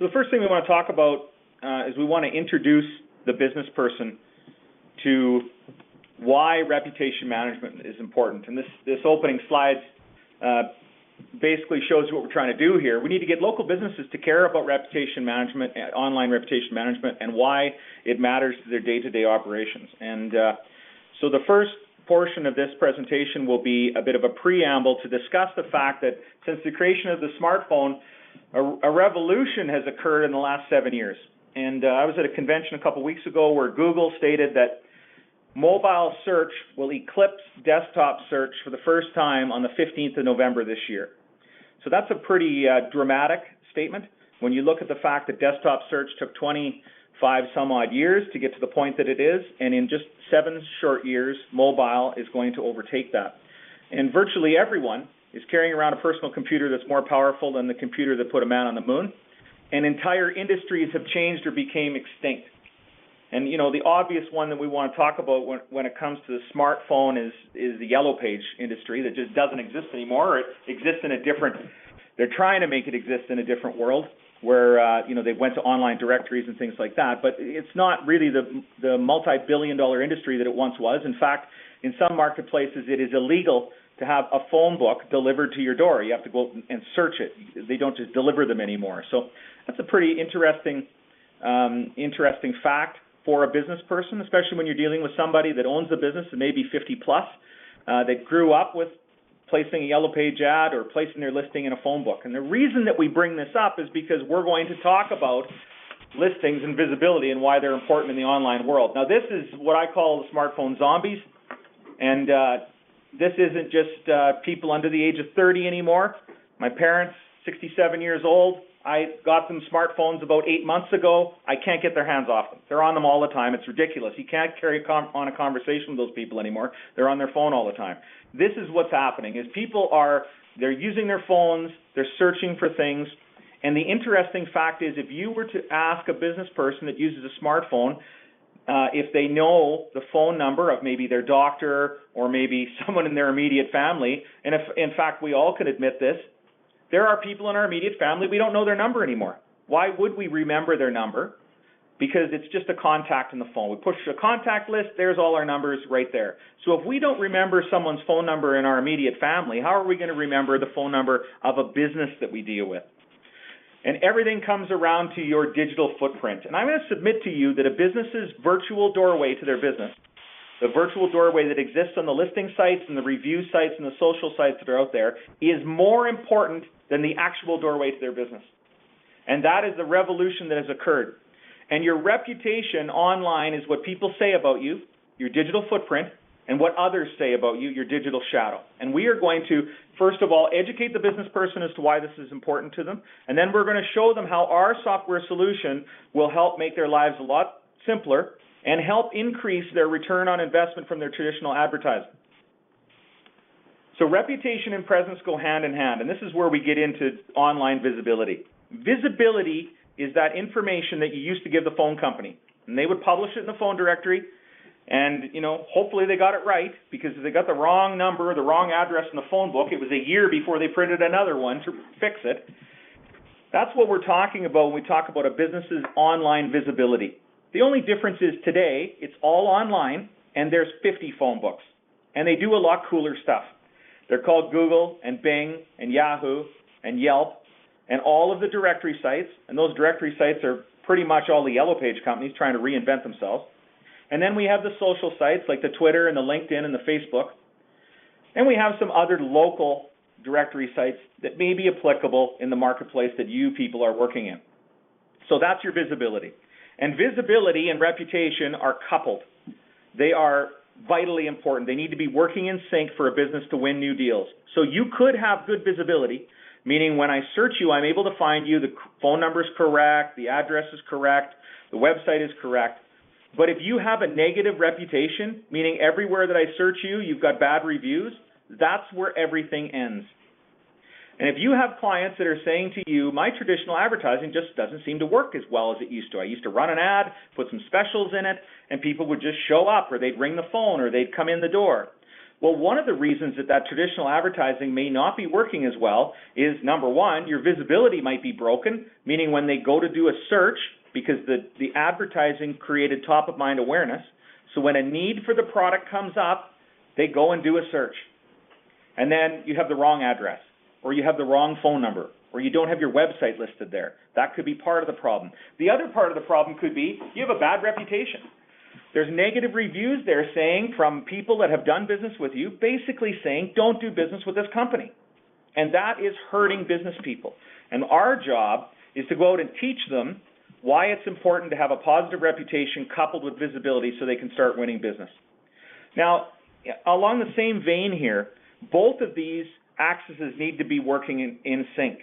So the first thing we want to talk about is we want to introduce the business person to why reputation management is important. And this opening slide basically shows you what we're trying to do here. We need to get local businesses to care about reputation management, online reputation management, and why it matters to their day-to-day operations. And so the first portion of this presentation will be a bit of a preamble to discuss the fact that since the creation of the smartphone, a revolution has occurred in the last 7 years. And I was at a convention a couple weeks ago where Google stated that mobile search will eclipse desktop search for the first time on the 15th of November this year. So that's a pretty dramatic statement when you look at the fact that desktop search took 25 some odd years to get to the point that it is, and in just 7 short years, mobile is going to overtake that. And virtually everyone is carrying around a personal computer that's more powerful than the computer that put a man on the moon, and entire industries have changed or became extinct. And you know, the obvious one that we want to talk about when it comes to the smartphone is the yellow page industry that just doesn't exist anymore. Or it exists in a different, they're trying to make it exist in a different world where you know, they went to online directories and things like that, but it's not really the multi-billion-dollar industry that it once was. In fact, in some marketplaces it is illegal to have a phone book delivered to your door. You have to go and search it. They don't just deliver them anymore. So that's a pretty interesting fact for a business person, especially when you're dealing with somebody that owns the business and maybe 50 plus, that grew up with placing a yellow page ad or placing their listing in a phone book. And the reason that we bring this up is because we're going to talk about listings and visibility and why they're important in the online world. Now this is what I call the smartphone zombies, and this isn't just people under the age of 30 anymore. My parents, 67 years old, I got them smartphones about 8 months ago. I can't get their hands off them. They're on them all the time. It's ridiculous. You can't carry on a conversation with those people anymore. They're on their phone all the time. This is what's happening, is they're using their phones, they're searching for things, and the interesting fact is if you were to ask a business person that uses a smartphone if they know the phone number of maybe their doctor or maybe someone in their immediate family, and if in fact we all can admit this, there are people in our immediate family, we don't know their number anymore. Why would we remember their number? Because it's just a contact in the phone. We push a contact list, there's all our numbers right there. So if we don't remember someone's phone number in our immediate family, how are we going to remember the phone number of a business that we deal with? And everything comes around to your digital footprint. And I'm going to submit to you that a business's virtual doorway to their business, the virtual doorway that exists on the listing sites and the review sites and the social sites that are out there, is more important than the actual doorway to their business. And that is the revolution that has occurred. And your reputation online is what people say about you, your digital footprint, and what others say about you, your digital shadow. And we are going to, first of all, educate the business person as to why this is important to them, and then we're going to show them how our software solution will help make their lives a lot simpler and help increase their return on investment from their traditional advertising. So reputation and presence go hand in hand, and this is where we get into online visibility. Visibility is that information that you used to give the phone company, and they would publish it in the phone directory, and you know, hopefully they got it right, because if they got the wrong number, the wrong address in the phone book, it was a year before they printed another one to fix it. That's what we're talking about when we talk about a business's online visibility. The only difference is today, it's all online, and there's 50 phone books, and they do a lot cooler stuff. They're called Google and Bing and Yahoo and Yelp and all of the directory sites, and those directory sites are pretty much all the yellow page companies trying to reinvent themselves. And then we have the social sites like the Twitter and the LinkedIn and the Facebook. And we have some other local directory sites that may be applicable in the marketplace that you people are working in. So that's your visibility. And visibility and reputation are coupled. They are vitally important. They need to be working in sync for a business to win new deals. So you could have good visibility, meaning when I search you, I'm able to find you, the phone number is correct, the address is correct, the website is correct. But if you have a negative reputation, meaning everywhere that I search you, you've got bad reviews, that's where everything ends. And if you have clients that are saying to you, my traditional advertising just doesn't seem to work as well as it used to. I used to run an ad, put some specials in it, and people would just show up, or they'd ring the phone, or they'd come in the door. Well, one of the reasons that traditional advertising may not be working as well is, number one, your visibility might be broken, meaning when they go to do a search, because the advertising created top-of-mind awareness, so when a need for the product comes up, they go and do a search. And then you have the wrong address, or you have the wrong phone number, or you don't have your website listed there. That could be part of the problem. The other part of the problem could be you have a bad reputation. There's negative reviews there saying from people that have done business with you, basically saying, don't do business with this company. And that is hurting business people. And our job is to go out and teach them why it's important to have a positive reputation coupled with visibility so they can start winning business. Now, along the same vein here, both of these axes need to be working in sync.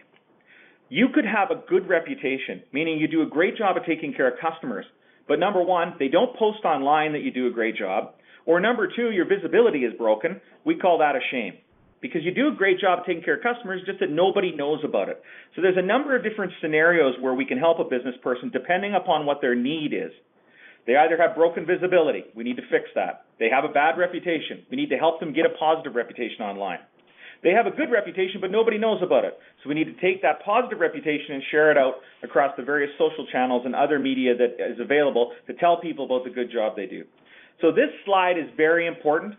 You could have a good reputation, meaning you do a great job of taking care of customers, but number one, they don't post online that you do a great job, or number two, your visibility is broken. We call that a shame, because you do a great job taking care of customers, just that nobody knows about it. So there's a number of different scenarios where we can help a business person depending upon what their need is. They either have broken visibility. We need to fix that. They have a bad reputation. We need to help them get a positive reputation online. They have a good reputation, but nobody knows about it. So we need to take that positive reputation and share it out across the various social channels and other media that is available to tell people about the good job they do. So this slide is very important.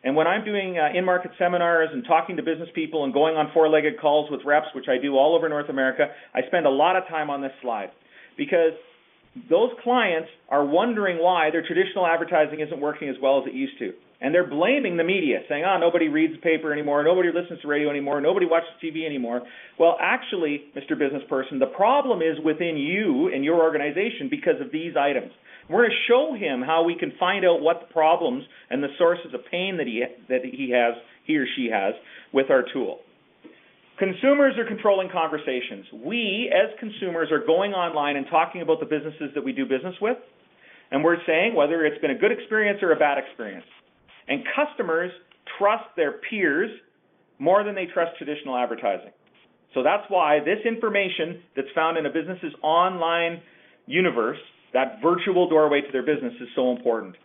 And when I'm doing in-market seminars and talking to business people and going on four-legged calls with reps, which I do all over North America, I spend a lot of time on this slide, because those clients are wondering why their traditional advertising isn't working as well as it used to. And they're blaming the media, saying, nobody reads the paper anymore, nobody listens to radio anymore, nobody watches TV anymore. Well, actually, Mr. Business Person, the problem is within you and your organization because of these items. We're going to show him how we can find out what the problems and the sources of pain that he or she has with our tool. Consumers are controlling conversations. We, as consumers, are going online and talking about the businesses that we do business with, and we're saying whether it's been a good experience or a bad experience. And customers trust their peers more than they trust traditional advertising. So that's why this information that's found in a business's online universe, that virtual doorway to their business, is so important.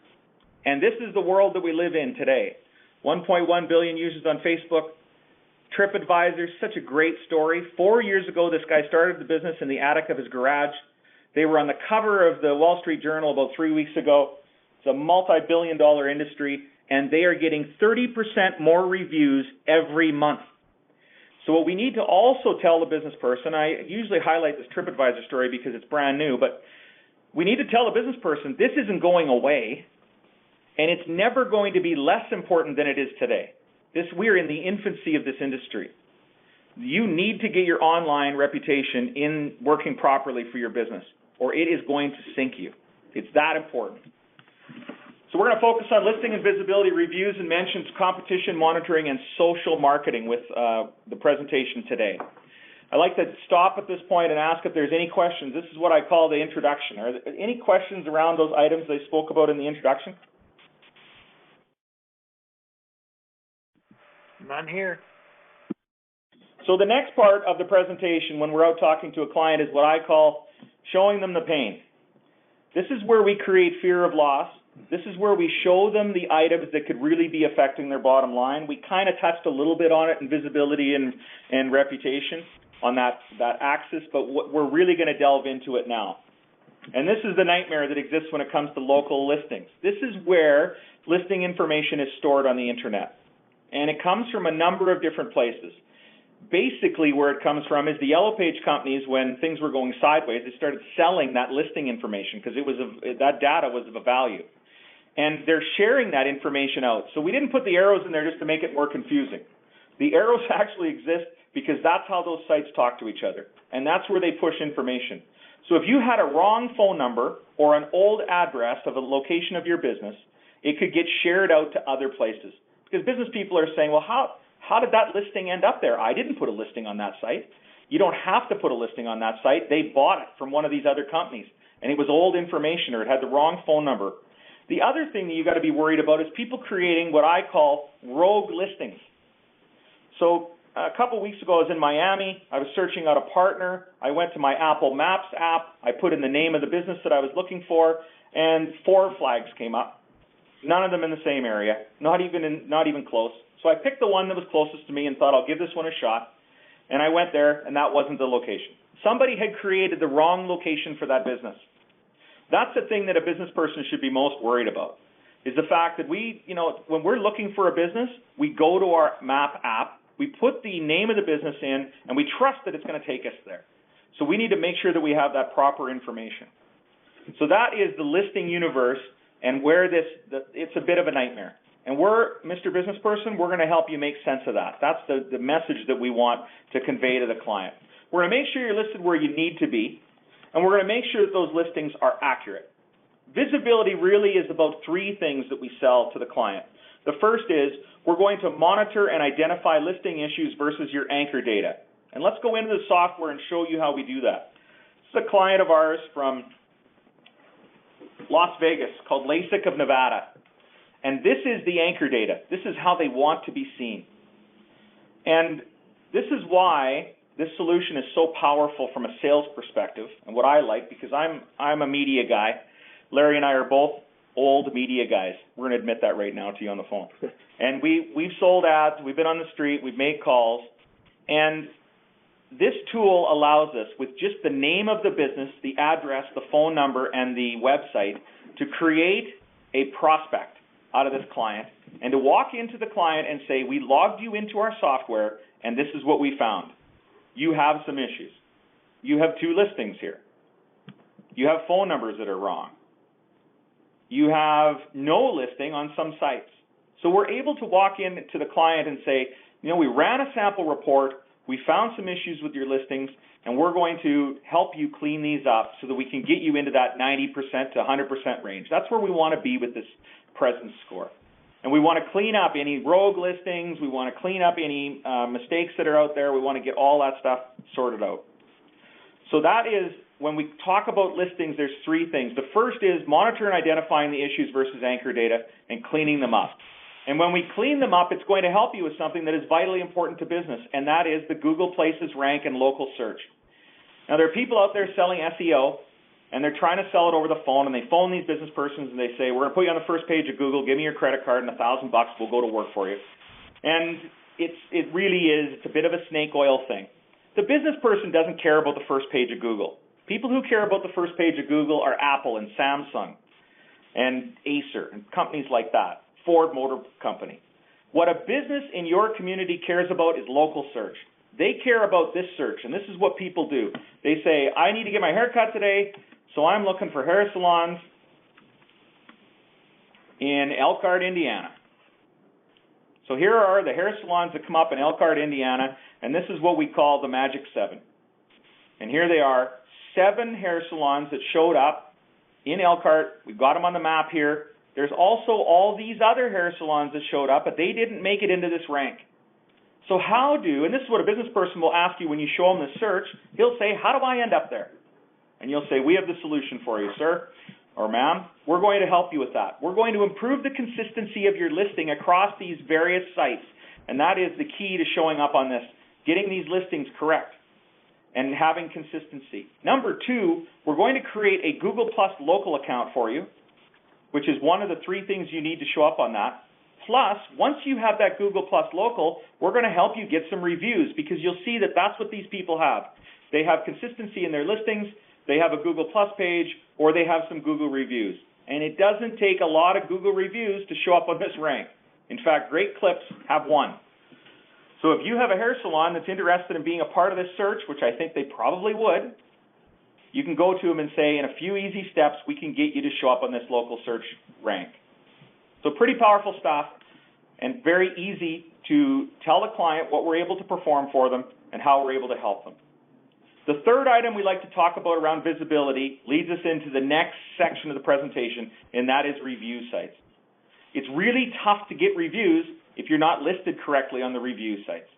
And this is the world that we live in today. 1.1 billion users on Facebook. TripAdvisor, such a great story. 4 years ago, this guy started the business in the attic of his garage. They were on the cover of the Wall Street Journal about 3 weeks ago. It's a multi-billion-dollar industry, and they are getting 30% more reviews every month. So what we need to also tell the business person, I usually highlight this TripAdvisor story because it's brand new, but we need to tell the business person this isn't going away, and it's never going to be less important than it is today. We're in the infancy of this industry. You need to get your online reputation in working properly for your business, or it is going to sink you. It's that important. So we're going to focus on listing and visibility reviews and mentions competition monitoring and social marketing with the presentation today. I'd like to stop at this point and ask if there's any questions. This is what I call the introduction. Are there any questions around those items I spoke about in the introduction? None here. So the next part of the presentation when we're out talking to a client is what I call showing them the pain. This is where we create fear of loss. This is where we show them the items that could really be affecting their bottom line. We kind of touched a little bit on it in visibility and reputation on that axis, but we're really going to delve into it now. And this is the nightmare that exists when it comes to local listings. This is where listing information is stored on the internet. And it comes from a number of different places. Basically, where it comes from is the Yellow Page companies, when things were going sideways, they started selling that listing information because that data was of a value. And they're sharing that information out. So we didn't put the arrows in there just to make it more confusing. The arrows actually exist because that's how those sites talk to each other. And that's where they push information. So if you had a wrong phone number or an old address of a location of your business, it could get shared out to other places. Because business people are saying, well, how did that listing end up there? I didn't put a listing on that site. You don't have to put a listing on that site. They bought it from one of these other companies, and it was old information or it had the wrong phone number. The other thing that you got to be worried about is people creating what I call rogue listings. So a couple weeks ago, I was in Miami. I was searching out a partner. I went to my Apple Maps app. I put in the name of the business that I was looking for, and 4 flags came up. None of them in the same area, not even close. So I picked the one that was closest to me and thought, I'll give this one a shot. And I went there, and that wasn't the location. Somebody had created the wrong location for that business. That's the thing that a business person should be most worried about, is the fact that when we're looking for a business, we go to our map app, we put the name of the business in, and we trust that it's going to take us there. So we need to make sure that we have that proper information. So that is the listing universe, and where it's a bit of a nightmare. And Mr. Business Person, we're going to help you make sense of that. That's the message that we want to convey to the client. We're going to make sure you're listed where you need to be, and we're going to make sure that those listings are accurate. Visibility really is about three things that we sell to the client. The first is we're going to monitor and identify listing issues versus your anchor data. And let's go into the software and show you how we do that. This is a client of ours from Las Vegas called LASIK of Nevada. And this is the anchor data. This is how they want to be seen. And this is why this solution is so powerful from a sales perspective, and what I like, because I'm a media guy. Larry and I are both old media guys. We're going to admit that right now to you on the phone. And we've sold ads, we've been on the street, we've made calls, and this tool allows us, with just the name of the business, the address, the phone number, and the website, to create a prospect out of this client, and to walk into the client and say, we logged you into our software, and this is what we found. You have some issues. You have 2 listings here. You have phone numbers that are wrong. You have no listing on some sites. So we're able to walk in to the client and say, we ran a sample report, we found some issues with your listings, and we're going to help you clean these up so that we can get you into that 90% to 100% range. That's where we want to be with this presence score. And we want to clean up any rogue listings. We want to clean up any mistakes that are out there. We want to get all that stuff sorted out. So that is, when we talk about listings, there's 3 things. The first is monitor and identifying the issues versus anchor data and cleaning them up. And when we clean them up, it's going to help you with something that is vitally important to business, and that is the Google Places rank and local search. Now, there are people out there selling SEO, and they're trying to sell it over the phone, and they phone these business persons, and they say, we're going to put you on the first page of Google, give me your credit card, and $1,000 will go to work for you. And it really is, it's a bit of a snake oil thing. The business person doesn't care about the first page of Google. People who care about the first page of Google are Apple and Samsung and Acer and companies like that, Ford Motor Company. What a business in your community cares about is local search. They care about this search, and this is what people do. They say, I need to get my hair cut today, so I'm looking for hair salons in Elkhart, Indiana. So here are the hair salons that come up in Elkhart, Indiana, and this is what we call the Magic 7. And here they are, 7 hair salons that showed up in Elkhart. We've got them on the map here. There's also all these other hair salons that showed up, but they didn't make it into this rank. So and this is what a business person will ask you when you show them the search, he'll say, how do I end up there? And you'll say, we have the solution for you, sir or ma'am. We're going to help you with that. We're going to improve the consistency of your listing across these various sites, and that is the key to showing up on this, getting these listings correct and having consistency. Number 2, we're going to create a Google Plus local account for you, which is one of the 3 things you need to show up on that. Plus, once you have that Google Plus local, we're going to help you get some reviews, because you'll see that that's what these people have. They have consistency in their listings, they have a Google Plus page, or they have some Google reviews. And it doesn't take a lot of Google reviews to show up on this rank. In fact, Great Clips have 1. So if you have a hair salon that's interested in being a part of this search, which I think they probably would, you can go to them and say, in a few easy steps, we can get you to show up on this local search rank. So pretty powerful stuff, and very easy to tell the client what we're able to perform for them and how we're able to help them. The third item we like to talk about around visibility leads us into the next section of the presentation, and that is review sites. It's really tough to get reviews if you're not listed correctly on the review sites.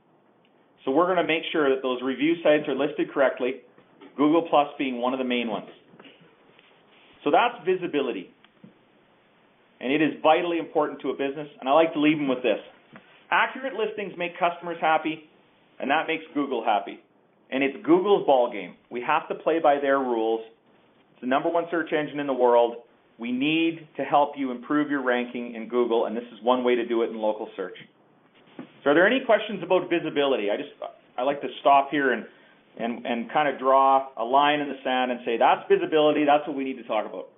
So we're going to make sure that those review sites are listed correctly, Google Plus being one of the main ones. So that's visibility. And it is vitally important to a business, and I like to leave them with this. Accurate listings make customers happy, and that makes Google happy. And it's Google's ballgame. We have to play by their rules. It's the #1 search engine in the world. We need to help you improve your ranking in Google, and this is one way to do it in local search. So are there any questions about visibility? I like to stop here and kind of draw a line in the sand and say, that's visibility, that's what we need to talk about.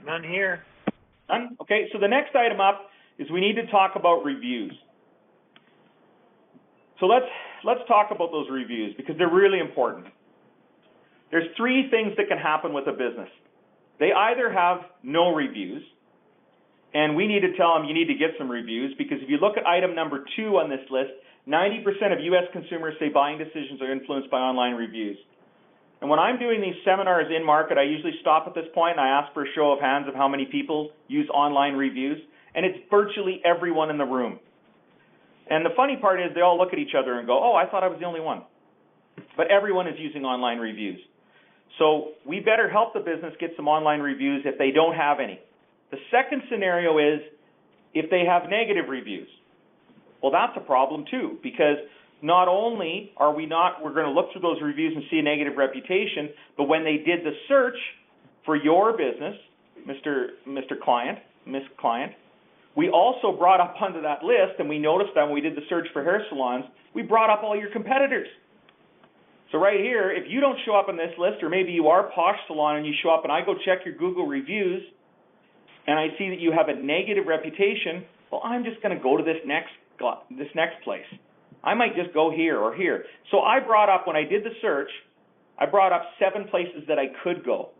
None here. None? Okay, so the next item up is we need to talk about reviews. So let's talk about those reviews because they're really important. There's three things that can happen with a business. They either have no reviews, and we need to tell them you need to get some reviews, because if you look at item number 2 on this list, 90% of U.S. consumers say buying decisions are influenced by online reviews. And when I'm doing these seminars in market, I usually stop at this point and I ask for a show of hands of how many people use online reviews, and it's virtually everyone in the room. And the funny part is they all look at each other and go, oh, I thought I was the only one. But everyone is using online reviews. So we better help the business get some online reviews if they don't have any. The second scenario is if they have negative reviews. Well, that's a problem too, because not only are we're going to look through those reviews and see a negative reputation, but when they did the search for your business, Mr. Client, Miss Client, we also brought up onto that list, and we noticed that when we did the search for hair salons, we brought up all your competitors. So right here, if you don't show up on this list, or maybe you are Posh Salon and you show up and I go check your Google reviews and I see that you have a negative reputation, well, I'm just going to go to this next place. I might just go here or here. So I brought up, when I did the search, I brought up 7 places that I could go.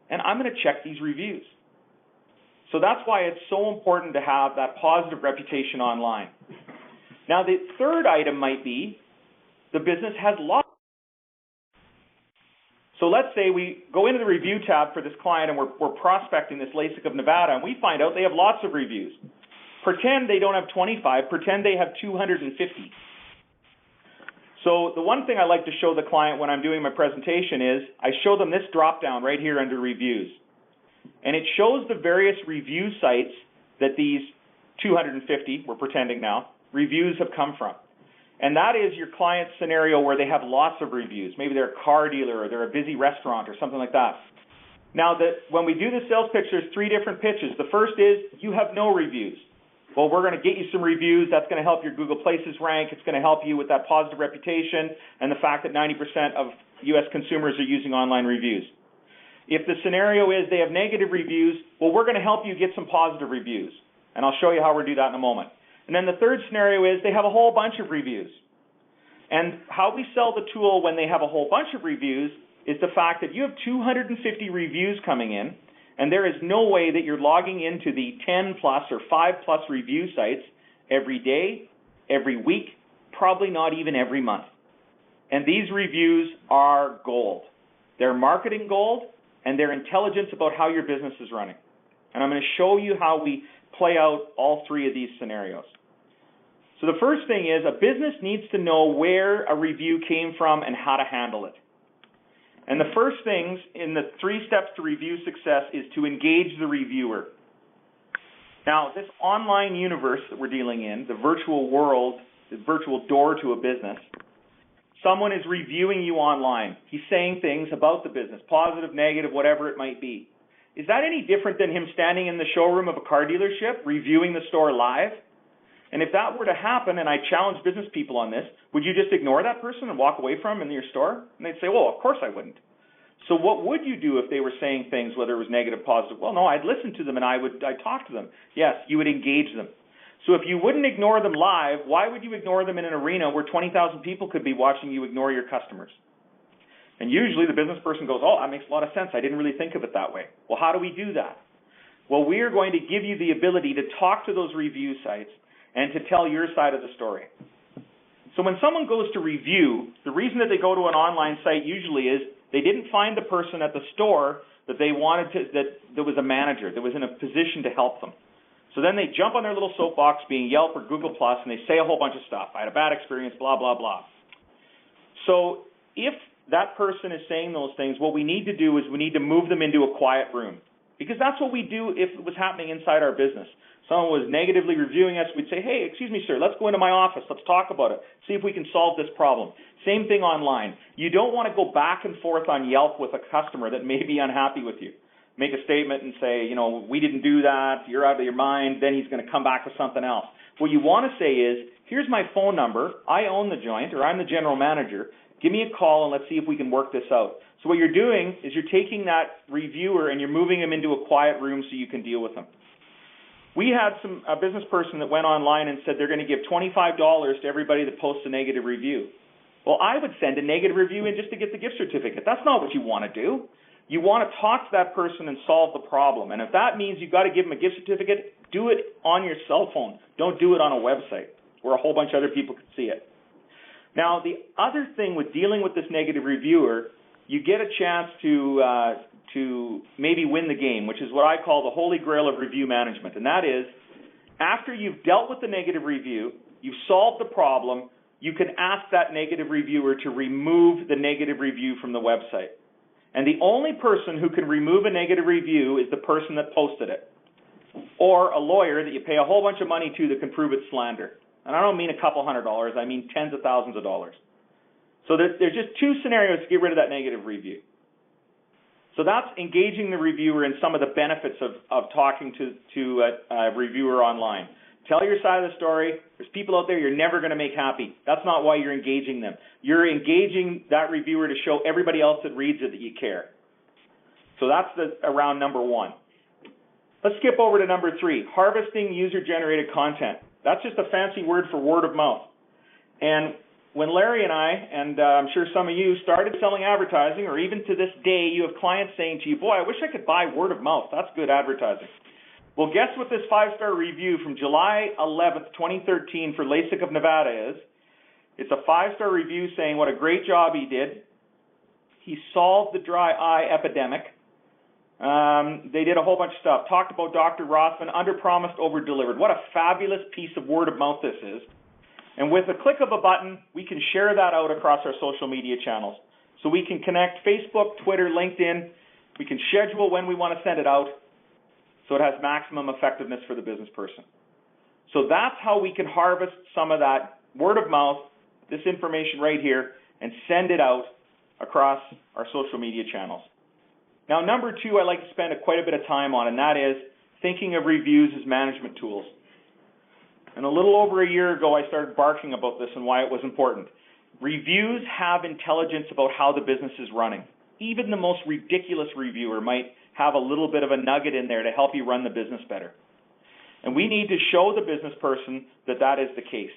And I'm going to check these reviews. So that's why it's so important to have that positive reputation online. Now, the third item might be the business has lots. So let's say we go into the review tab for this client and we're prospecting this LASIK of Nevada, and we find out they have lots of reviews. Pretend they don't have 25, pretend they have 250. So the one thing I like to show the client when I'm doing my presentation is I show them this drop down right here under reviews. And it shows the various review sites that these 250, we're pretending now, reviews have come from. And that is your client scenario where they have lots of reviews. Maybe they're a car dealer or they're a busy restaurant or something like that. Now, when we do the sales pitch, there's 3 different pitches. The first is you have no reviews. Well, we're going to get you some reviews. That's going to help your Google Places rank. It's going to help you with that positive reputation and the fact that 90% of U.S. consumers are using online reviews. If the scenario is they have negative reviews, well, we're going to help you get some positive reviews. And I'll show you how we'll do that in a moment. And then the third scenario is they have a whole bunch of reviews. And how we sell the tool when they have a whole bunch of reviews is the fact that you have 250 reviews coming in, and there is no way that you're logging into the 10-plus or 5-plus review sites every day, every week, probably not even every month. And these reviews are gold. They're marketing gold, and they're intelligence about how your business is running. And I'm going to show you how we play out all 3 of these scenarios. So the first thing is a business needs to know where a review came from and how to handle it. And the first things in the 3 steps to review success is to engage the reviewer. Now, this online universe that we're dealing in, the virtual world, the virtual door to a business, someone is reviewing you online. He's saying things about the business, positive, negative, whatever it might be. Is that any different than him standing in the showroom of a car dealership, reviewing the store live? And if that were to happen, and I challenge business people on this, would you just ignore that person and walk away from him in your store? And they'd say, well, of course I wouldn't. So what would you do if they were saying things, whether it was negative, positive? Well, no, I'd listen to them and I'd talk to them. Yes, you would engage them. So if you wouldn't ignore them live, why would you ignore them in an arena where 20,000 people could be watching you ignore your customers? And usually the business person goes, oh, that makes a lot of sense. I didn't really think of it that way. Well, how do we do that? Well, we are going to give you the ability to talk to those review sites and to tell your side of the story. So when someone goes to review, the reason that they go to an online site usually is they didn't find the person at the store that they wanted to, that was a manager, that was in a position to help them. So then they jump on their little soapbox, being Yelp or Google+, and they say a whole bunch of stuff. I had a bad experience, blah, blah, blah. So if that person is saying those things, what we need to do is we need to move them into a quiet room. Because that's what we do if it was happening inside our business. Someone was negatively reviewing us, we'd say, hey, excuse me, sir, let's go into my office, let's talk about it, see if we can solve this problem. Same thing online. You don't want to go back and forth on Yelp with a customer that may be unhappy with you. Make a statement and say, you know, we didn't do that, you're out of your mind, then he's going to come back with something else. What you want to say is, here's my phone number, I own the joint, or I'm the general manager, give me a call and let's see if we can work this out. So what you're doing is you're taking that reviewer and you're moving him into a quiet room so you can deal with him. We had a business person that went online and said they're going to give $25 to everybody that posts a negative review. Well, I would send a negative review in just to get the gift certificate. That's not what you want to do. You want to talk to that person and solve the problem. And if that means you've got to give them a gift certificate, do it on your cell phone. Don't do it on a website where a whole bunch of other people can see it. Now, the other thing with dealing with this negative reviewer, you get a chance to maybe win the game, which is what I call the holy grail of review management. And that is, after you've dealt with the negative review, you've solved the problem, you can ask that negative reviewer to remove the negative review from the website. And the only person who can remove a negative review is the person that posted it, or a lawyer that you pay a whole bunch of money to that can prove it's slander. And I don't mean a couple $100s, I mean tens of thousands of dollars. So there's just two scenarios to get rid of that negative review. So that's engaging the reviewer in some of the benefits of talking to a reviewer online. Tell your side of the story. There's people out there you're never going to make happy. That's not why you're engaging them. You're engaging that reviewer to show everybody else that reads it that you care. So that's around number one. Let's skip over to number 3, harvesting user-generated content. That's just a fancy word for word of mouth. And when Larry and I, and I'm sure some of you, started selling advertising, or even to this day, you have clients saying to you, boy, I wish I could buy word of mouth. That's good advertising. Well, guess what this 5-star review from July 11th, 2013 for LASIK of Nevada is? It's a 5-star review saying what a great job he did. He solved the dry eye epidemic. They did a whole bunch of stuff. Talked about Dr. Rothman, under-promised, over-delivered. What a fabulous piece of word of mouth this is. And with a click of a button, we can share that out across our social media channels. So we can connect Facebook, Twitter, LinkedIn. We can schedule when we want to send it out so it has maximum effectiveness for the business person. So that's how we can harvest some of that word of mouth, this information right here, and send it out across our social media channels. Now, number 2, I like to spend quite a bit of time on, and that is thinking of reviews as management tools. And a little over a year ago, I started barking about this and why it was important. Reviews have intelligence about how the business is running. Even the most ridiculous reviewer might have a little bit of a nugget in there to help you run the business better. And we need to show the business person that that is the case.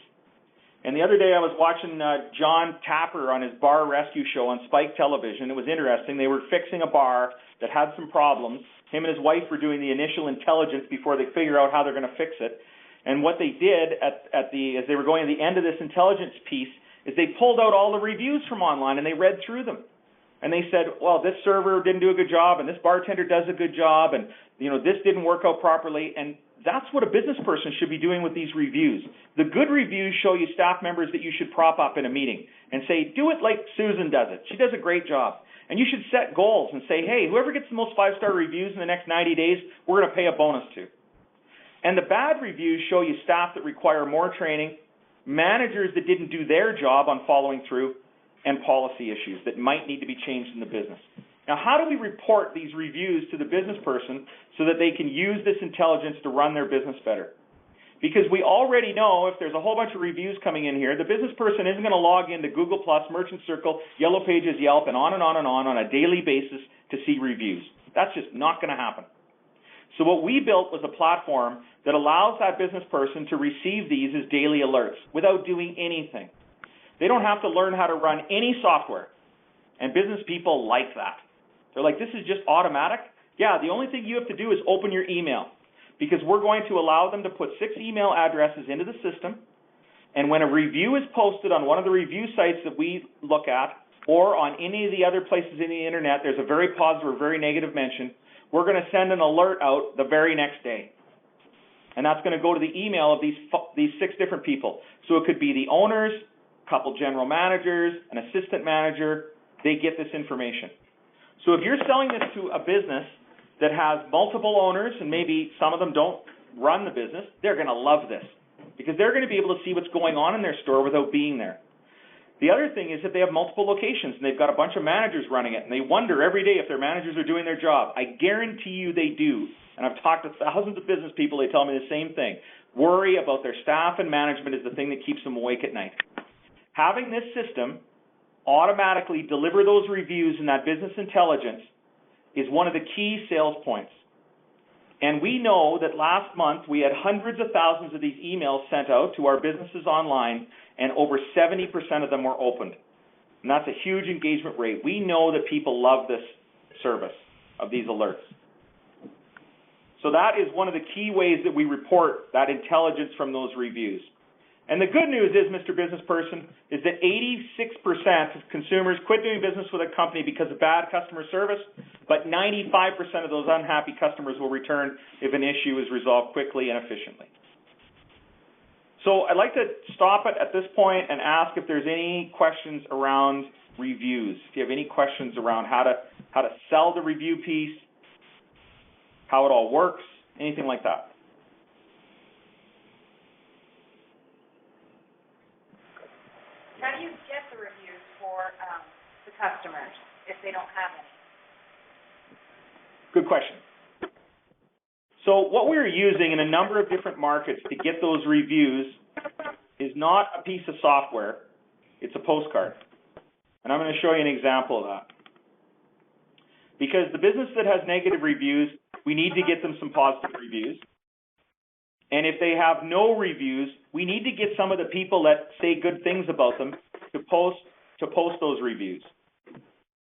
And the other day I was watching John Tapper on his bar rescue show on Spike Television. It was interesting. They were fixing a bar that had some problems. Him and his wife were doing the initial intelligence before they figure out how they're going to fix it. And what they did as they were going to the end of this intelligence piece is they pulled out all the reviews from online and they read through them. And they said, well, this server didn't do a good job and this bartender does a good job and, you know, this didn't work out properly. And that's what a business person should be doing with these reviews. The good reviews show you staff members that you should prop up in a meeting and say, do it like Susan does it. She does a great job. And you should set goals and say, hey, whoever gets the most 5-star reviews in the next 90 days, we're going to pay a bonus to. And the bad reviews show you staff that require more training, managers that didn't do their job on following through, and policy issues that might need to be changed in the business. Now, how do we report these reviews to the business person so that they can use this intelligence to run their business better? Because we already know if there's a whole bunch of reviews coming in here, the business person isn't going to log into Google+, Merchant Circle, Yellow Pages, Yelp, and on on a daily basis to see reviews. That's just not going to happen. So what we built was a platform that allows that business person to receive these as daily alerts without doing anything. They don't have to learn how to run any software. And business people like that. They're like, this is just automatic? Yeah, the only thing you have to do is open your email, because we're going to allow them to put 6 email addresses into the system, and when a review is posted on one of the review sites that we look at, or on any of the other places in the internet, there's a very positive or very negative mention, we're going to send an alert out the very next day. And that's going to go to the email of these 6 different people. So it could be the owners, a couple general managers, an assistant manager. They get this information. So if you're selling this to a business that has multiple owners, and maybe some of them don't run the business, they're going to love this because they're going to be able to see what's going on in their store without being there. The other thing is if they have multiple locations and they've got a bunch of managers running it and they wonder every day if their managers are doing their job, I guarantee you they do. And I've talked to thousands of business people, they tell me the same thing. Worry about their staff and management is the thing that keeps them awake at night. Having this system automatically deliver those reviews and that business intelligence is one of the key sales points. And we know that last month we had hundreds of thousands of these emails sent out to our businesses online, and over 70% of them were opened. And that's a huge engagement rate. We know that people love this service of these alerts. So that is one of the key ways that we report that intelligence from those reviews. And the good news is, Mr. Business Person, is that 86% of consumers quit doing business with a company because of bad customer service, but 95% of those unhappy customers will return if an issue is resolved quickly and efficiently. So I'd like to stop it at this point and ask if there's any questions around reviews. If you have any questions around how to sell the review piece, how it all works, anything like that. How do you get the reviews for the customers if they don't have any? Good question. So what we're using in a number of different markets to get those reviews is not a piece of software, it's a postcard. And I'm going to show you an example of that. Because the business that has negative reviews, we need to get them some positive reviews. And if they have no reviews, we need to get some of the people that say good things about them to post those reviews.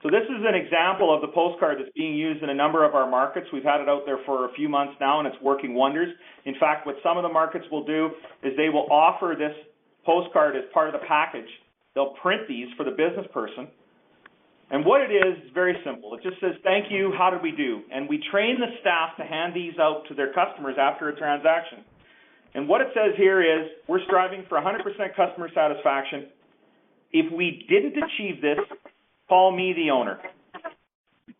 So this is an example of the postcard that's being used in a number of our markets. We've had it out there for a few months now, and it's working wonders. In fact, what some of the markets will do is they will offer this postcard as part of the package. They'll print these for the business person. And what it is very simple. It just says, thank you, how did we do? And we train the staff to hand these out to their customers after a transaction. And what it says here is, we're striving for 100% customer satisfaction. If we didn't achieve this, call me the owner.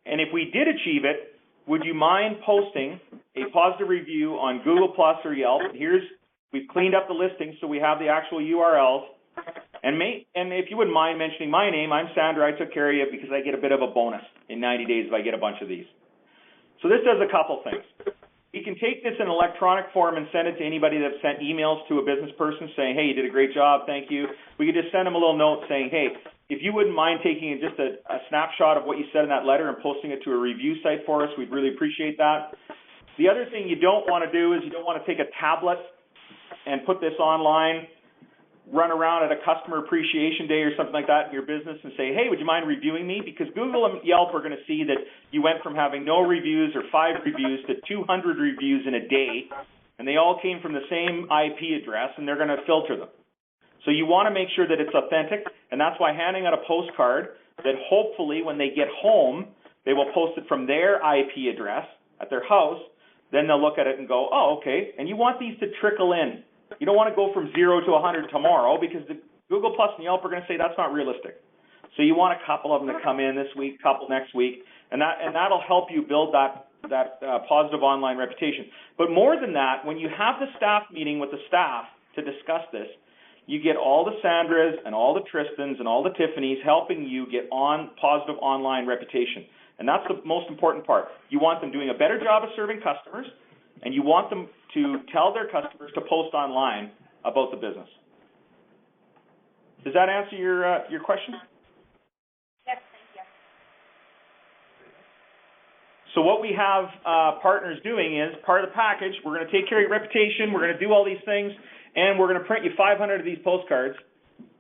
And if we did achieve it, would you mind posting a positive review on Google Plus or Yelp? We've cleaned up the listing so we have the actual URLs. And if you wouldn't mind mentioning my name, I'm Sandra, I took care of you because I get a bit of a bonus in 90 days if I get a bunch of these. So this does a couple things. You can take this in electronic form and send it to anybody that sent emails to a business person saying, hey, you did a great job, thank you. We could just send them a little note saying, hey, if you wouldn't mind taking just a snapshot of what you said in that letter and posting it to a review site for us, we'd really appreciate that. The other thing you don't want to do is you don't want to take a tablet and put this online, run around at a customer appreciation day or something like that in your business and say, hey, would you mind reviewing me? Because Google and Yelp are going to see that you went from having no reviews or 5 reviews to 200 reviews in a day, and they all came from the same IP address, and they're going to filter them. So you want to make sure that it's authentic, and that's why handing out a postcard that hopefully when they get home, they will post it from their IP address at their house, then they'll look at it and go, oh, okay, and you want these to trickle in. You don't want to go from 0 to 100 tomorrow because the Google Plus and Yelp are going to say that's not realistic. So you want a couple of them to come in this week, couple next week, and that'll help you build that positive online reputation. But more than that, when you have the staff meeting with the staff to discuss this, you get all the Sandras and all the Tristans and all the Tiffany's helping you get on positive online reputation. And that's the most important part. You want them doing a better job of serving customers, and you want them to tell their customers to post online about the business. Does that answer your question? Yes, thank you. So what we have partners doing is, part of the package, we're going to take care of your reputation, we're going to do all these things, and we're going to print you 500 of these postcards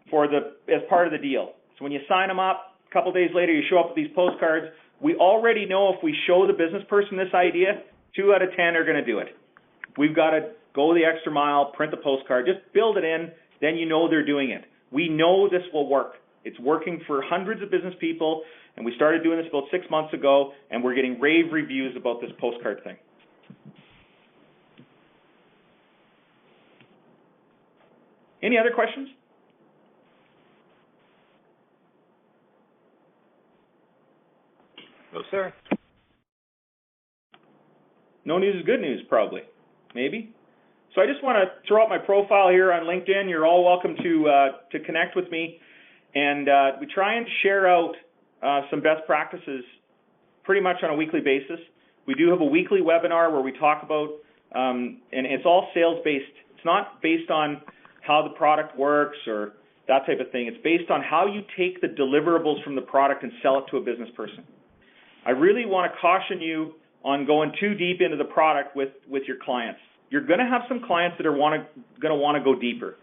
as part of the deal. So when you sign them up, a couple days later you show up with these postcards. We already know if we show the business person this idea, 2 out of 10 are going to do it. We've got to go the extra mile, print the postcard, just build it in, then you know they're doing it. We know this will work. It's working for hundreds of business people, and we started doing this about 6 months ago, and we're getting rave reviews about this postcard thing. Any other questions? No, sir. No news is good news, probably. Maybe. So I just want to throw out my profile here on LinkedIn. You're all welcome to connect with me. And we try and share out some best practices pretty much on a weekly basis. We do have a weekly webinar where we talk about, and it's all sales-based. It's not based on how the product works or that type of thing. It's based on how you take the deliverables from the product and sell it to a business person. I really want to caution you on going too deep into the product with your clients. You're going to have some clients that are going to want to go deeper,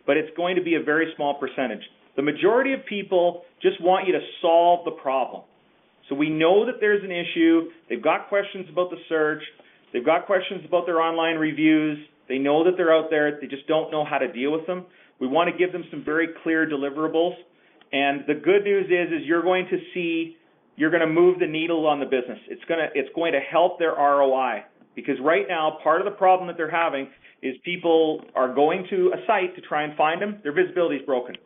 but it's going to be a very small percentage. The majority of people just want you to solve the problem. So we know that there's an issue. They've got questions about the search. They've got questions about their online reviews. They know that they're out there. They just don't know how to deal with them. We want to give them some very clear deliverables. And the good news is you're going to see, you're going to move the needle on the business. It's going to help their ROI. Because right now, part of the problem that they're having is people are going to a site to try and find them. Their visibility is broken.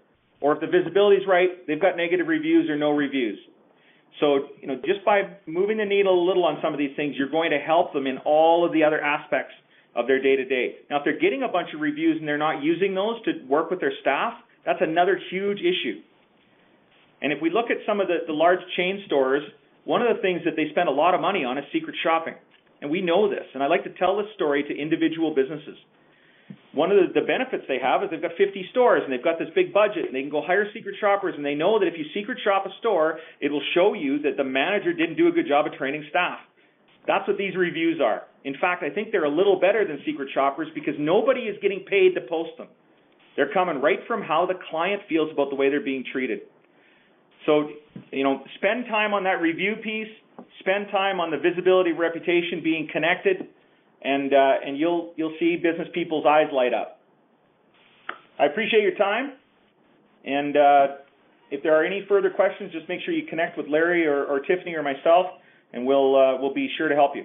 Or if the visibility is right, they've got negative reviews or no reviews. So, just by moving the needle a little on some of these things, you're going to help them in all of the other aspects of their day-to-day. Now, if they're getting a bunch of reviews and they're not using those to work with their staff, that's another huge issue. And if we look at some of the large chain stores, one of the things that they spend a lot of money on is secret shopping. And we know this, and I like to tell this story to individual businesses. One of the benefits they have is they've got 50 stores, and they've got this big budget, and they can go hire secret shoppers, and they know that if you secret shop a store, it will show you that the manager didn't do a good job of training staff. That's what these reviews are. In fact, I think they're a little better than secret shoppers because nobody is getting paid to post them. They're coming right from how the client feels about the way they're being treated. So, spend time on that review piece, spend time on the visibility, reputation, being connected, and you'll see business people's eyes light up. I appreciate your time, and if there are any further questions, just make sure you connect with Larry or Tiffany or myself, and we'll be sure to help you.